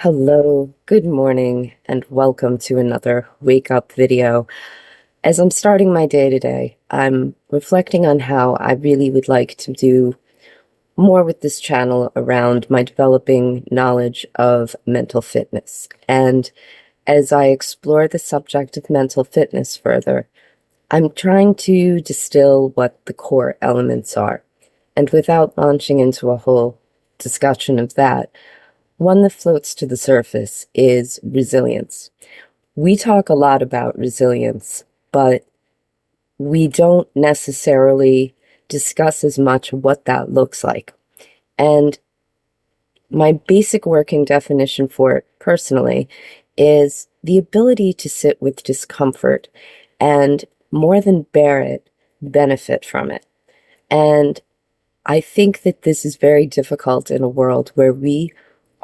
Hello, good morning, and welcome to another wake up video. As I'm starting my day today, I'm reflecting on how I really would like to do more with this channel around my developing knowledge of mental fitness. And as I explore the subject of mental fitness further, I'm trying to distill what the core elements are. And without launching into a whole discussion of that, one that floats to the surface is resilience. We talk a lot about resilience, but we don't necessarily discuss as much what that looks like. And my basic working definition for it personally is the ability to sit with discomfort and more than bear it, benefit from it. And I think that this is very difficult in a world where we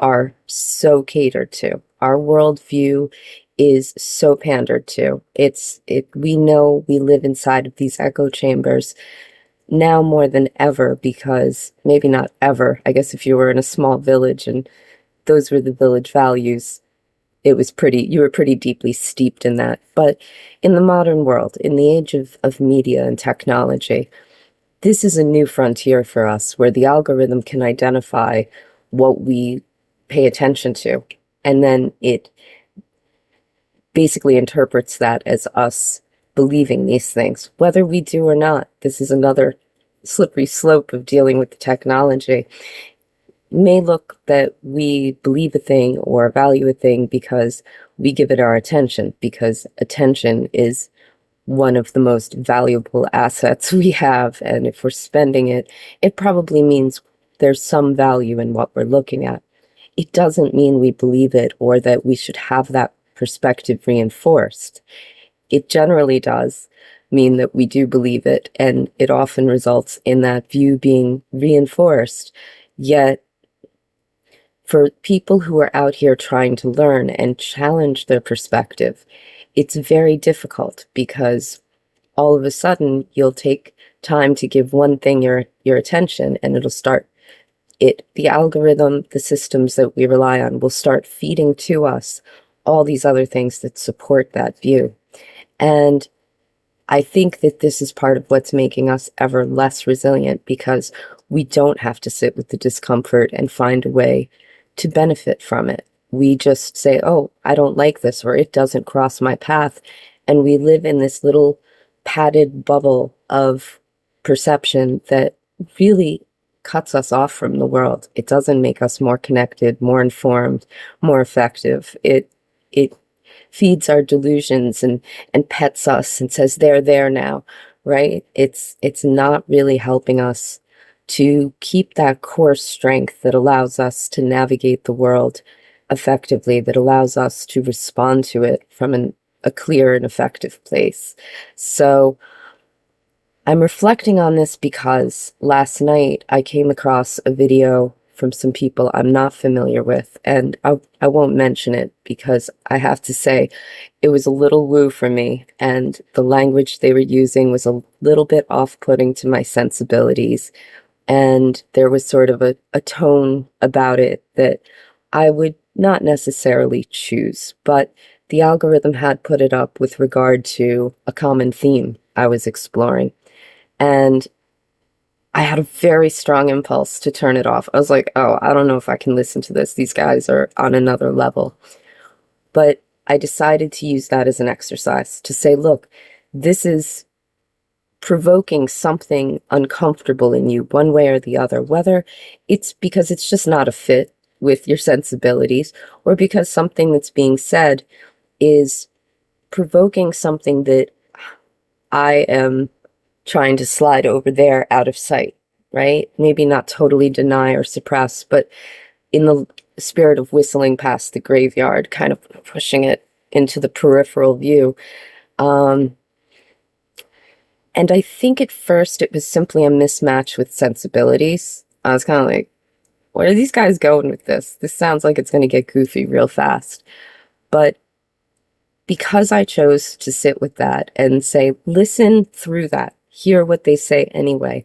are so catered to. Our worldview is so pandered to. We know we live inside of these echo chambers now more than ever, because maybe not ever. I guess if you were in a small village and those were the village values, you were pretty deeply steeped in that. But in the modern world, in the age of media and technology, this is a new frontier for us where the algorithm can identify what we pay attention to, and then it basically interprets that as us believing these things, whether we do or not. This is another slippery slope of dealing with the technology. It may look that we believe a thing or value a thing because we give it our attention, because attention is one of the most valuable assets we have. And if we're spending it, it probably means there's some value in what we're looking at. It doesn't mean we believe it or that we should have that perspective reinforced. It generally does mean that we do believe it, and it often results in that view being reinforced. Yet, for people who are out here trying to learn and challenge their perspective, it's very difficult because all of a sudden you'll take time to give one thing your attention, and the algorithm, the systems that we rely on will start feeding to us all these other things that support that view. And I think that this is part of what's making us ever less resilient, because we don't have to sit with the discomfort and find a way to benefit from it. We just say, oh, I don't like this, or it doesn't cross my path. And we live in this little padded bubble of perception that really cuts us off from the world. It doesn't make us more connected, more informed, more effective. It feeds our delusions and pets us and says they're there now, right? It's not really helping us to keep that core strength that allows us to navigate the world effectively, that allows us to respond to it from a clear and effective place. So I'm reflecting on this because last night I came across a video from some people I'm not familiar with, and I won't mention it because I have to say it was a little woo for me, and the language they were using was a little bit off-putting to my sensibilities, and there was sort of a tone about it that I would not necessarily choose, but the algorithm had put it up with regard to a common theme I was exploring. And I had a very strong impulse to turn it off. I was like, oh, I don't know if I can listen to this. These guys are on another level. But I decided to use that as an exercise to say, look, this is provoking something uncomfortable in you one way or the other, whether it's because it's just not a fit with your sensibilities, or because something that's being said is provoking something that I am trying to slide over there out of sight, right? Maybe not totally deny or suppress, but in the spirit of whistling past the graveyard, kind of pushing it into the peripheral view. And I think at first it was simply a mismatch with sensibilities. I was kind of like, where are these guys going with this? This sounds like it's going to get goofy real fast. But because I chose to sit with that and say, listen through that, hear what they say anyway,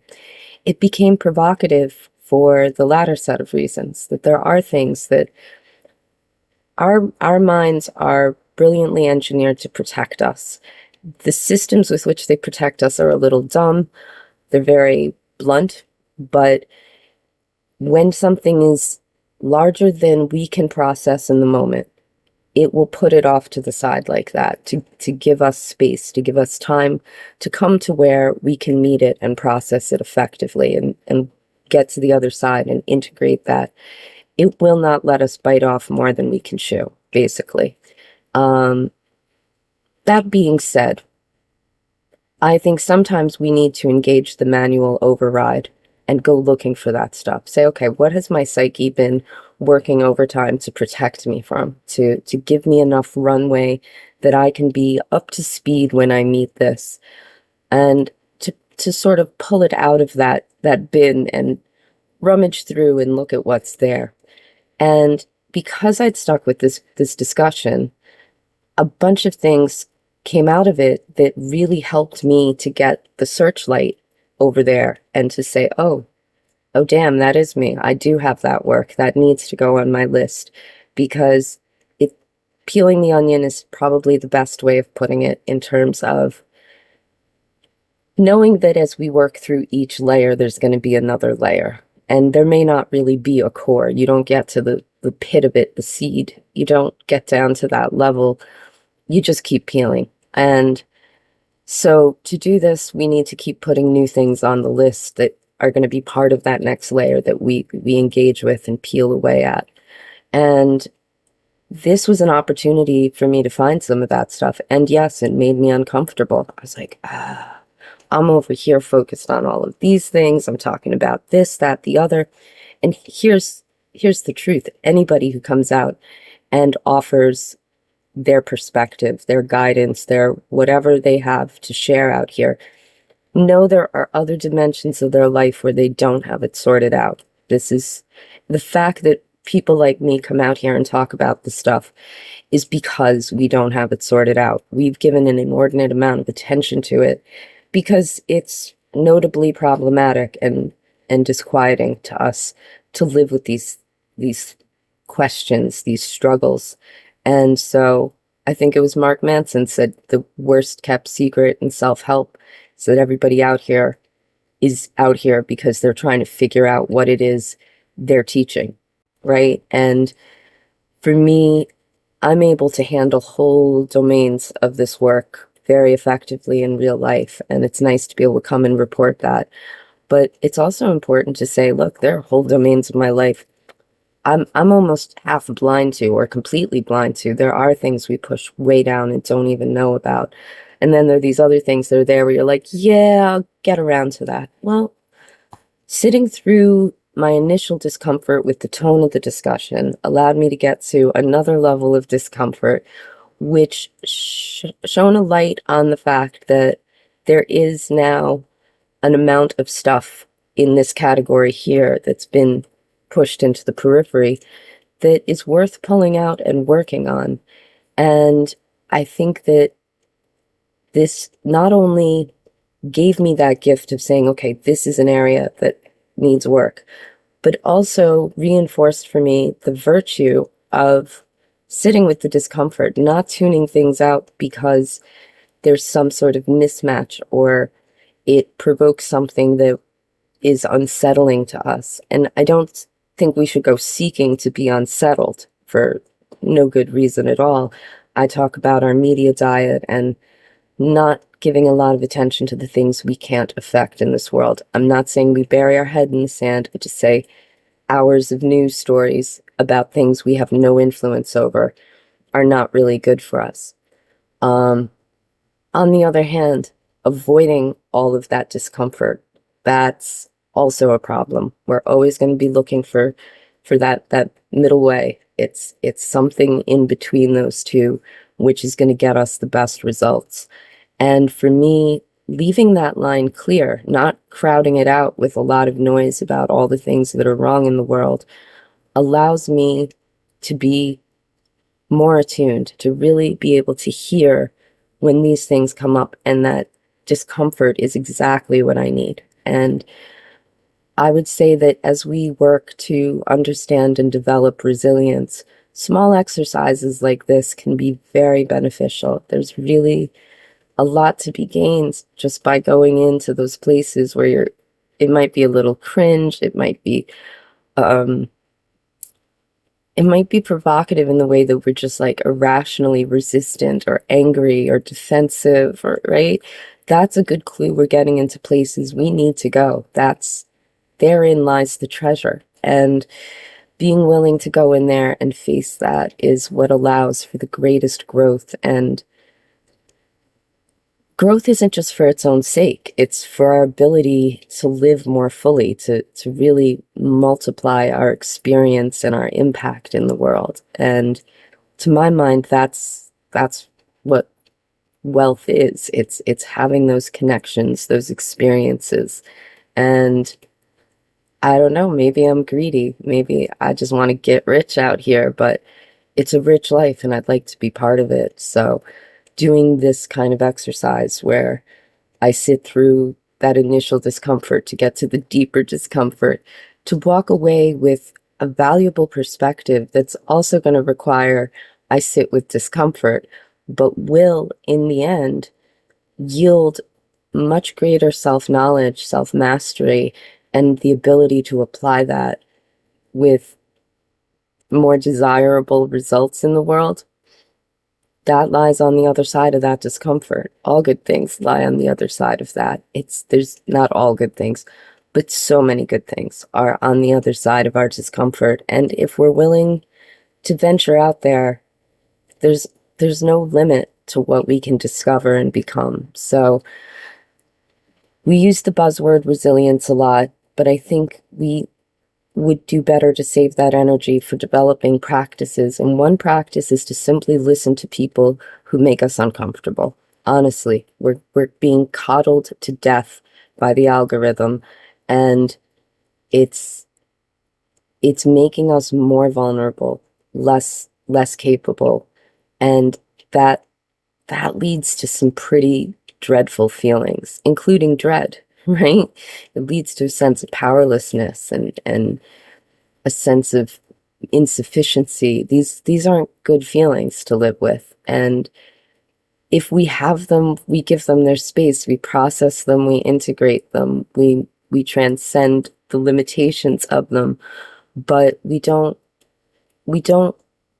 it became provocative for the latter set of reasons, that there are things that our minds are brilliantly engineered to protect us. The systems with which they protect us are a little dumb. They're very blunt, but when something is larger than we can process in the moment, it will put it off to the side like that to give us space, to give us time to come to where we can meet it and process it effectively and get to the other side and integrate that. It will not let us bite off more than we can chew, basically. Um, that being said, I think sometimes we need to engage the manual override and go looking for that stuff. Say, okay, what has my psyche been working overtime to protect me from, to give me enough runway that I can be up to speed when I meet this, and to sort of pull it out of that bin and rummage through and look at what's there. And because I'd stuck with this discussion, a bunch of things came out of it that really helped me to get the searchlight over there and to say, oh, damn, that is me. I do have that work. That needs to go on my list, because peeling the onion is probably the best way of putting it, in terms of knowing that as we work through each layer, there's going to be another layer. And there may not really be a core. You don't get to the pit of it, the seed. You don't get down to that level. You just keep peeling. And so to do this, we need to keep putting new things on the list that are going to be part of that next layer that we engage with and peel away at. And this was an opportunity for me to find some of that stuff. And yes, it made me uncomfortable. I was like, I'm over here focused on all of these things. I'm talking about this, that, the other. And here's the truth. Anybody who comes out and offers their perspective, their guidance, their whatever they have to share out here, know there are other dimensions of their life where they don't have it sorted out. This is the fact that people like me come out here and talk about this stuff is because we don't have it sorted out. We've given an inordinate amount of attention to it because it's notably problematic and disquieting to us to live with these questions, these struggles. And so I think it was Mark Manson said the worst kept secret in self-help is that everybody out here is out here because they're trying to figure out what it is they're teaching, right? And for me, I'm able to handle whole domains of this work very effectively in real life. And it's nice to be able to come and report that. But it's also important to say, look, there are whole domains of my life I'm almost half blind to, or completely blind to. There are things we push way down and don't even know about. And then there are these other things that are there where you're like, yeah, I'll get around to that. Well, sitting through my initial discomfort with the tone of the discussion allowed me to get to another level of discomfort, which shone a light on the fact that there is now an amount of stuff in this category here that's been pushed into the periphery that is worth pulling out and working on. And I think that this not only gave me that gift of saying, okay, this is an area that needs work, but also reinforced for me the virtue of sitting with the discomfort, not tuning things out because there's some sort of mismatch or it provokes something that is unsettling to us. And I don't think we should go seeking to be unsettled for no good reason at all. I talk about our media diet and not giving a lot of attention to the things we can't affect in this world. I'm not saying we bury our head in the sand, but to say hours of news stories about things we have no influence over are not really good for us. On the other hand, avoiding all of that discomfort, that's also a problem. We're always going to be looking for that middle way. It's something in between those two, which is going to get us the best results. And for me, leaving that line clear, not crowding it out with a lot of noise about all the things that are wrong in the world, allows me to be more attuned, to really be able to hear when these things come up, and that discomfort is exactly what I need. And I would say that as we work to understand and develop resilience, small exercises like this can be very beneficial. There's really a lot to be gained just by going into those places where it might be a little cringe, um, it might be provocative in the way that we're just like irrationally resistant or angry or defensive or right. That's a good clue we're getting into places we need to go. Therein lies the treasure. And being willing to go in there and face that is what allows for the greatest growth. And growth isn't just for its own sake. It's for our ability to live more fully, to really multiply our experience and our impact in the world. And to my mind, that's what wealth is. It's having those connections, those experiences. And I don't know, maybe I'm greedy. Maybe I just want to get rich out here, but it's a rich life and I'd like to be part of it. So doing this kind of exercise where I sit through that initial discomfort to get to the deeper discomfort, to walk away with a valuable perspective that's also going to require I sit with discomfort, but will, in the end, yield much greater self-knowledge, self-mastery, and the ability to apply that with more desirable results in the world. That lies on the other side of that discomfort. All good things lie on the other side of that. There's not all good things, but so many good things are on the other side of our discomfort. And if we're willing to venture out there, there's no limit to what we can discover and become. So we use the buzzword resilience a lot, but I think we would do better to save that energy for developing practices. And one practice is to simply listen to people who make us uncomfortable. Honestly, we're being coddled to death by the algorithm, and it's making us more vulnerable, less capable, and that leads to some pretty dreadful feelings, including dread, right? It leads to a sense of powerlessness and a sense of insufficiency. These aren't good feelings to live with. And if we have them, we give them their space, we process them, we integrate them, we transcend the limitations of them, but we don't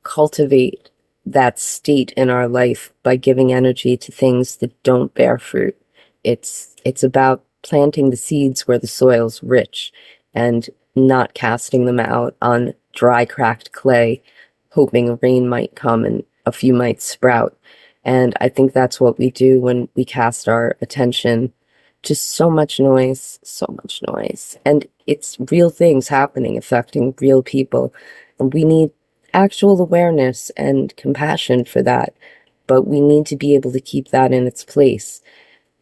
cultivate that state in our life by giving energy to things that don't bear fruit. It's about planting the seeds where the soil's rich and not casting them out on dry, cracked clay, hoping a rain might come and a few might sprout. And I think that's what we do when we cast our attention to so much noise, so much noise. And it's real things happening, affecting real people. And we need actual awareness and compassion for that. But we need to be able to keep that in its place.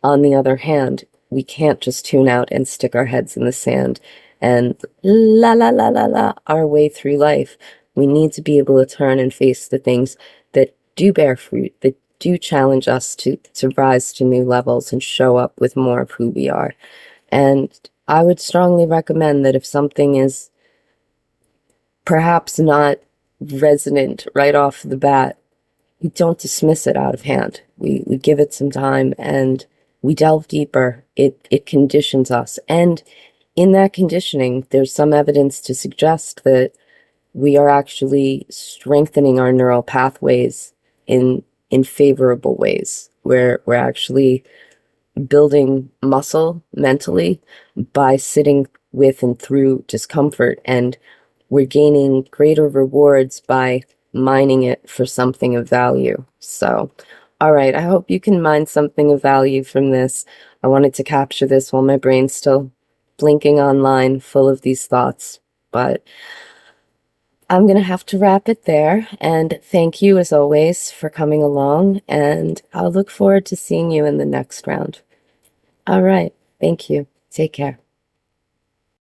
On the other hand, we can't just tune out and stick our heads in the sand and la la la la la our way through life. We need to be able to turn and face the things that do bear fruit, that do challenge us to rise to new levels and show up with more of who we are. And I would strongly recommend that if something is perhaps not resonant right off the bat, we don't dismiss it out of hand. We give it some time and we delve deeper. It conditions us. And in that conditioning, there's some evidence to suggest that we are actually strengthening our neural pathways in favorable ways, where we're actually building muscle mentally by sitting with and through discomfort, and we're gaining greater rewards by mining it for something of value. So, all right, I hope you can mine something of value from this. I wanted to capture this while my brain's still blinking online, full of these thoughts, but I'm going to have to wrap it there. And thank you, as always, for coming along. And I'll look forward to seeing you in the next round. All right. Thank you. Take care.